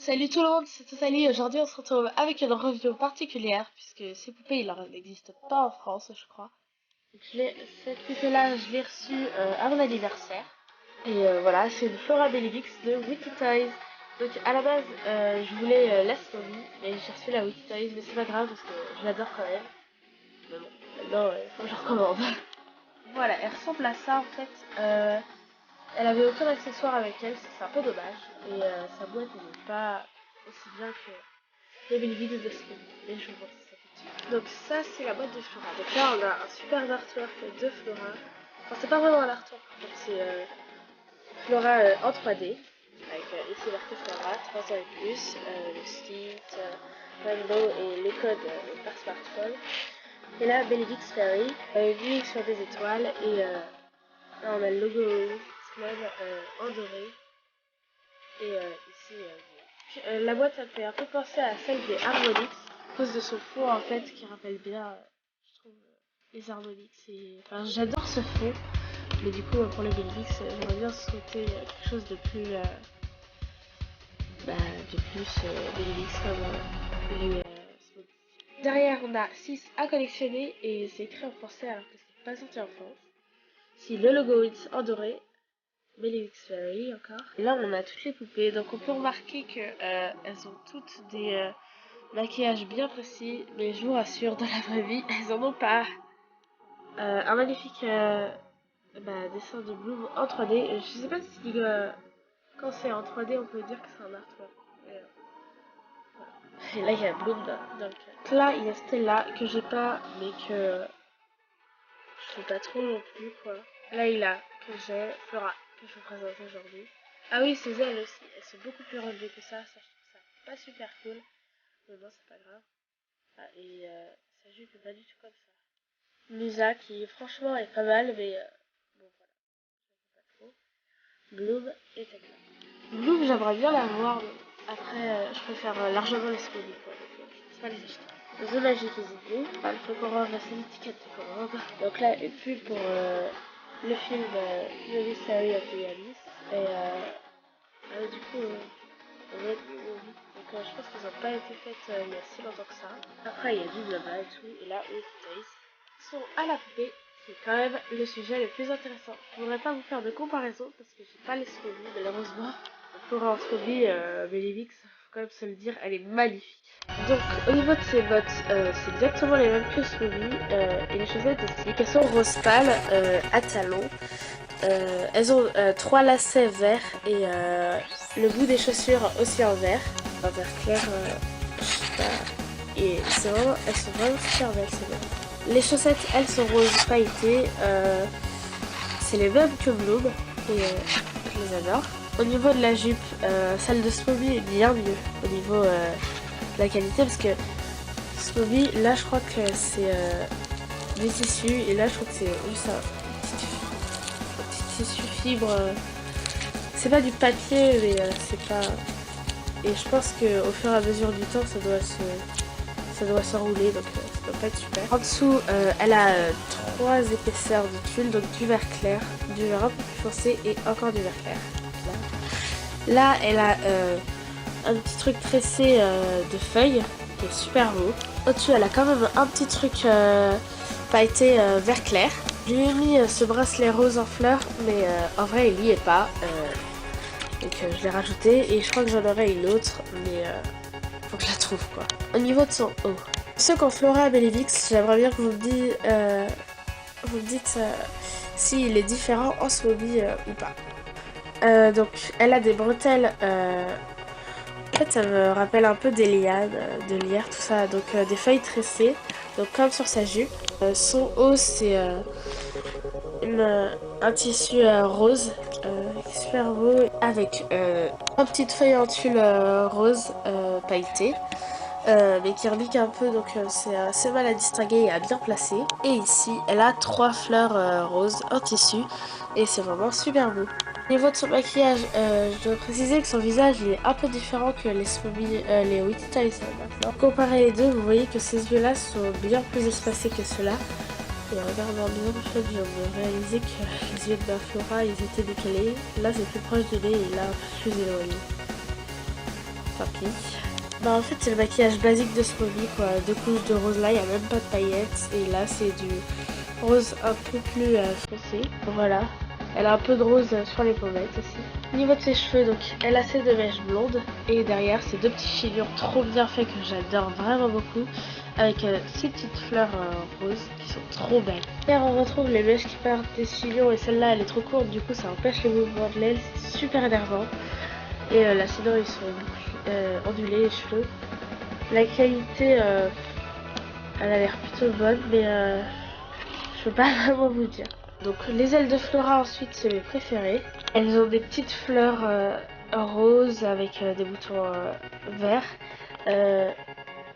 Salut tout le monde, c'est Totalie. Aujourd'hui, on se retrouve avec une review particulière puisque ces poupées, il en existe pas en France, je crois. Donc, cette poupée-là, je l'ai reçue à mon anniversaire. Et voilà, c'est une Flora Belivix de Witty Toys. Donc à la base, je voulais la Smobie, mais j'ai reçu la Witty Toys, mais c'est pas grave parce que je l'adore quand même. Mais bon, maintenant, il faut que je recommande. Voilà, elle ressemble à ça en fait. Elle avait aucun accessoire avec elle, c'est un peu dommage. Et sa boîte, elle n'est pas aussi bien que les Belvix de Smobie. Mais je vous montre ça tout de suite. Donc ça, c'est la boîte de Flora. Donc là, on a un super artwork de Flora. Enfin, c'est pas vraiment un artwork, en fait, c'est Flora en 3D. Avec ici marqué Flora, 3 ans et plus, le site, Rainbow et les codes par smartphone. Et là, Belvix Fairy, vue sur des étoiles. Et là, on a le logo Club en doré. Et ici, la boîte, ça me fait un peu penser à celle des Harmonix, à cause de son fond en fait, qui rappelle bien, je trouve, les Harmonix. Et enfin, j'adore ce fond, mais du coup, pour les Belvix, j'aimerais bien souhaiter quelque chose de plus, Belvix comme les Smokey. Derrière, on a 6 à collectionner et c'est écrit en français alors que c'est pas sorti en France. Si le logo est en doré. Belivix Fairy encore. Et là on a toutes les poupées, donc on peut remarquer que elles ont toutes des maquillages bien précis, mais je vous rassure, dans la vraie vie, elles en ont pas. Un magnifique dessin de Bloom en 3D. Je sais pas si quand c'est en 3D on peut dire que c'est un artwork. Mais, voilà. Et là il y a Bloom dans le cas. Là il y a Stella que j'ai pas, mais que je sais pas trop non plus quoi. Là il a que j'ai Flora que je vous présente aujourd'hui. Ah oui, ces ailes aussi, elles sont beaucoup plus relevées que ça je trouve ça pas super cool. Mais bon, c'est pas grave. Ah, et sa jupe est pas du tout comme ça. Musa qui franchement est pas mal, mais bon voilà, je sais pas trop. Bloom et Tekla. Bloom, j'aimerais bien la voir, mais après je préfère largement les Smolly quoi, donc je pense pas les acheter. The Magic is Blue, il faut qu'on rende c'est l'étiquette de commande. Donc là, une pub pour le film The Mystery of the Abyss. Et du coup, Red Movie. Donc je pense qu'elles n'ont pas été faites il y a si longtemps que ça. Après, il y a du blabla et tout. Et là, les Toys sont à la poupée. C'est quand même le sujet le plus intéressant. Je voudrais pas vous faire de comparaison parce que j'ai pas les Smobie malheureusement. Pour un Smobie, Belivix, faut quand même se le dire, elle est magnifique. Donc au niveau de ces bottes, c'est exactement les mêmes que Smobie. Et les chaussettes aussi. Elles sont rose pâle à talons. Elles ont 3 lacets verts et le bout des chaussures aussi en vert. Un vert clair, je sais pas. Et c'est vraiment, elles sont vraiment super belles ces bottes. Les chaussettes, elles sont roses pailletées. C'est les mêmes que Bloom et je les adore. Au niveau de la jupe, celle de Smobie est bien mieux au niveau de la qualité parce que Smobie, là je crois que c'est des tissus et là je crois que c'est juste un tissu fibre. C'est pas du papier mais c'est pas. Et je pense que au fur et à mesure du temps ça doit s'enrouler donc ça doit pas être super. En dessous elle a 3 épaisseurs de tulle, donc du vert clair, du vert un peu plus foncé et encore du vert clair. Là elle a un petit truc tressé de feuilles qui est super beau. Au-dessus elle a quand même un petit truc pailleté vert clair. Je lui ai mis ce bracelet rose en fleurs mais en vrai il y est pas. Donc je l'ai rajouté et je crois que j'en aurai une autre mais faut que je la trouve quoi. Au niveau de son haut. Ceux qui ont Flora Belivix, j'aimerais bien que vous me dites s'il est différent en Smobie ou pas. Donc elle a des bretelles, en fait ça me rappelle un peu des lianes, de lierre, tout ça, donc des feuilles tressées, donc comme sur sa jupe. Son haut c'est un tissu rose, super beau, avec une petite feuille en tulle rose pailletée. Mais qui rebique un peu donc c'est assez mal à distinguer et à bien placer. Et ici elle a 3 fleurs roses en tissu et c'est vraiment super beau. Au niveau de son maquillage, je dois préciser que son visage il est un peu différent que les Smobie, les Witty Toys maintenant. Comparé les deux, vous voyez que ses yeux là sont bien plus espacés que ceux-là. Et en regardant bien, en fait, je viens de réaliser que les yeux de la Flora ils étaient décalés. Là c'est plus proche du nez et là plus éloigné. tant pis. Bah en fait c'est le maquillage basique de Smoggy quoi, 2 couches de rose là, il n'y a même pas de paillettes et là c'est du rose un peu plus foncé. Voilà, elle a un peu de rose sur les pommettes aussi. Au niveau de ses cheveux, donc elle a ses 2 mèches blondes et derrière ces 2 petits chignon trop bien faits que j'adore vraiment beaucoup avec ces petites fleurs roses qui sont trop belles. Hier on retrouve les mèches qui partent des chignon et celle-là elle est trop courte, du coup ça empêche les mouvements de l'aile, c'est super énervant. Et là sinon ils sont ondulés les cheveux. La qualité elle a l'air plutôt bonne mais je peux pas vraiment vous dire. Donc les ailes de Flora ensuite c'est mes préférées. Elles ont des petites fleurs roses avec des boutons verts.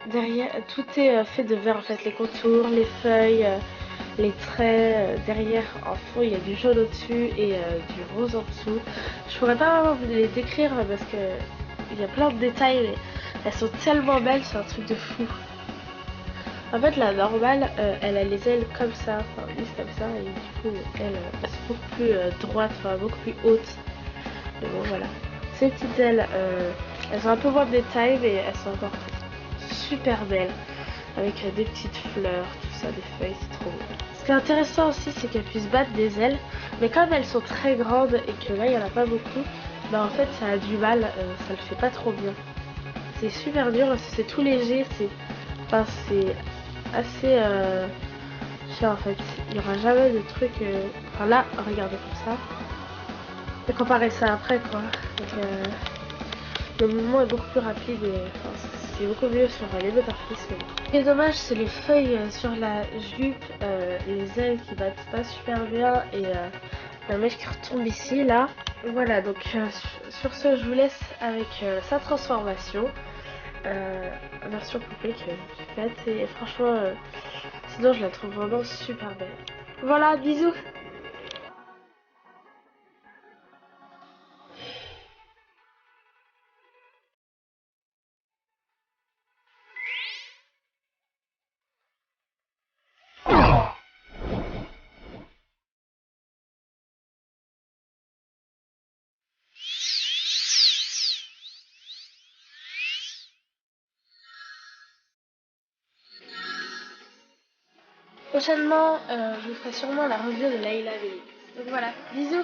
Derrière tout est fait de vert en fait, les contours, les feuilles, les traits. Derrière en fond il y a du jaune au-dessus et du rose en dessous. Je pourrais pas vraiment vous les décrire parce que il y a plein de détails mais elles sont tellement belles, c'est un truc de fou. En fait, la normale, elle a les ailes comme ça, enfin lisses comme ça, et du coup, elle, c'est beaucoup plus droite, enfin beaucoup plus haute. Mais bon, voilà. Ces petites ailes, elles ont un peu moins de détails, mais elles sont encore super belles. Avec des petites fleurs, tout ça, des feuilles, c'est trop beau. Ce qui est intéressant aussi, c'est qu'elles puissent battre des ailes, mais comme elles sont très grandes et que là, il n'y en a pas beaucoup, bah en fait, ça a du mal, ça le fait pas trop bien. C'est super dur, c'est tout léger, enfin, c'est assez cher en fait. Il n'y aura jamais de truc. Enfin là, regardez comme ça. Et comparer ça après quoi. Donc, le mouvement est beaucoup plus rapide et enfin, c'est beaucoup mieux sur les motartistes. Ce qui est dommage, c'est les feuilles sur la jupe, les ailes qui battent pas super bien et la mèche qui retombe ici là. Voilà, donc sur ce, je vous laisse avec sa transformation. Version poupée que j'ai faite et franchement sinon je la trouve vraiment super belle. Voilà, bisous. Prochainement je vous ferai sûrement la review de Layla Baby. Donc voilà, bisous.